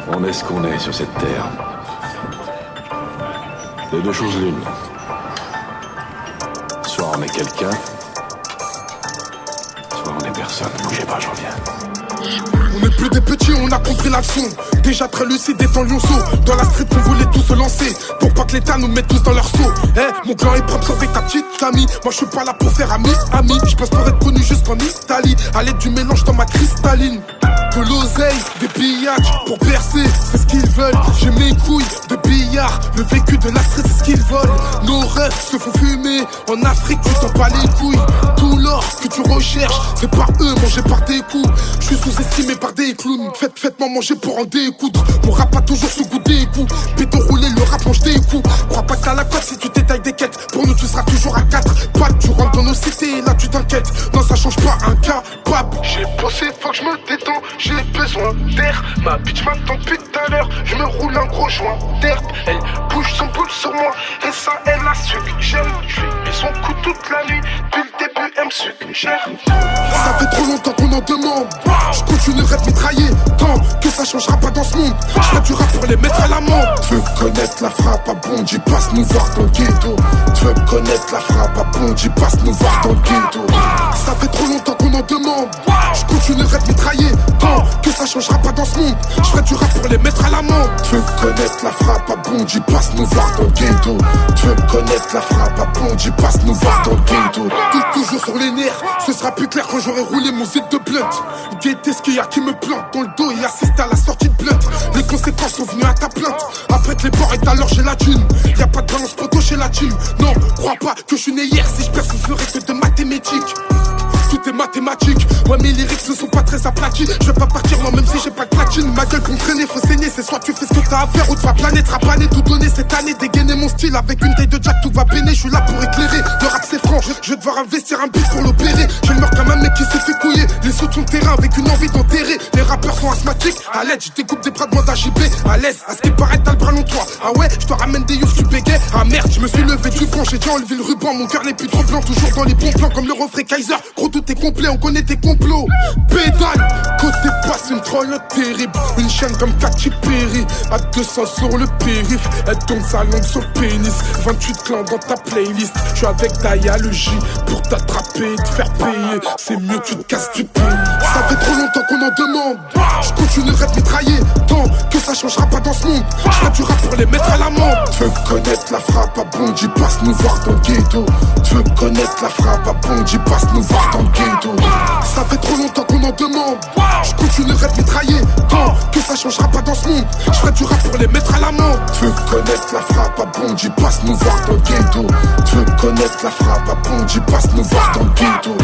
On est ce qu'on est sur cette terre. De deux choses l'une. Soit on est quelqu'un, soit on est personne. Bougez pas, je reviens. On n'est plus des petits, on a compris la leçon. Déjà très lucide étant lionceau. Dans la street on voulait tous se lancer, pour pas que l'état nous mette tous dans leur seau. Mon clan est propre avec ta petite amie. Moi je suis pas là pour faire ami. Je passe pour être connu jusqu'en Italie, à l'aide du mélange dans ma cristalline. De l'oseille, des pillages pour percer, c'est ce qu'ils veulent. J'ai mes couilles de billard, le vécu de la street c'est ce qu'ils veulent. Nos rêves se font fumer, en Afrique tu t'en bats les couilles. Tout l'or que tu recherches, c'est par eux mangé par des coups. Je suis sous-estimé par des clowns, faites-moi manger pour en découdre. Mon rap a toujours ce goût des coups, béton roulé, le rap mange des coups. Crois pas que t'as la cote si tu détailles des quêtes. Pour nous tu seras toujours à 4 pattes, tu rentres dans nos cités, là tu t'inquiètes. Non ça change pas un capable. J'ai bossé, faut que je me détends, j'ai besoin d'air. Ma bitch m'attend depuis tout à l'heure, je me roule un gros joint d'herbe. Elle bouge son boule sur moi, et ça elle a su que j'aime. Je lui mets son coup toute la nuit, depuis le début elle me suggère. Ça fait trop longtemps qu'on en demande, je continuerai de mitrailler tant que ça changera pas dans ce monde. Je ferai du rap pour les mettre à l'amende. Tu veux connaître la frappe à Bondy, passe nous voir dans le ghetto. Tu veux connaître la frappe à Bondy, passe nous voir dans le ghetto. Ça fait trop longtemps qu'on en demande, je continuerai de mitrailler tant que ça changera pas dans ce monde. Je ferai du rap pour les mettre à l'amende. Tu veux connaître la frappe à Bondy, passe nous voir dans le ghetto. Tu veux connaître la frappe à Bondy, passe nous voir dans le ghetto. Toujours sur les nerfs, ce sera plus clair quand j'aurai roulé mon zip de blunt. Guetter ce qu'il y a qui me plante dans le dos et assiste à la sortie de blunt. Les conséquences sont venues à ta plainte. Après que les ports et alors j'ai la thune. Y'a pas de balance poteau chez la team. Non, crois pas que je suis né hier. Si je perds ce ferait que de mathématiques. Tout est mathématique, ouais mes lyrics ne sont pas très aplatis. Je vais pas partir moi même si j'ai pas de platine. Ma gueule pour traîner, faut saigner. C'est soit tu fais ce que t'as à faire ou tu vas planer. Trapaner, tout donner cette année. Dégainer mon style avec une taille de jack, tout va béner. Je suis là pour éclairer, le rap c'est franc. Je vais devoir investir un bif pour l'opérer. J'ai le mort comme un mec qui s'est fait couiller. Les sous de son terrain avec une envie d'enterrer. Les rappeurs sont asthmatiques, à l'aide je découpe des bras de moi d'HIP. À l'aise, à ce qui paraît t'as le bras long toi. Ah ouais, je te ramène des youfs, tu bégais. Ah merde, je me suis levé du banc, j'ai déjà enlevé le ruban. Mon cœur n'est plus trop blanc, toujours dans les bons plans comme le refrain Kaiser. Gros tout est complet, on connaît tes complots. Pédale, côté passe une troll terrible. Une chaîne comme Katy Perry, à 200 sur le périph'. Elle tourne sa langue sur le pénis. 28 clans dans ta playlist. Je suis avec Daya le J pour t'attraper et te faire payer. C'est mieux que tu te casses du pays. Ça fait trop longtemps qu'on en demande, je continuerai de mitrailler tant que ça changera pas dans ce monde. Je ferai du rap pour les mettre à l'amende. Tu veux connaître la frappe à Bondy, passe nous voir dans le ghetto. Tu veux connaître la frappe à Bondy, passe nous voir dans le ghetto. Ça fait trop longtemps qu'on en demande, je continuerai de mitrailler tant que ça changera pas dans ce monde. Je ferai du rap pour les mettre à l'amende. Tu veux connaître la frappe à Bondy, passe nous voir dans le ghetto. Tu veux connaître la frappe à Bondy, passe nous voir dans le ghetto.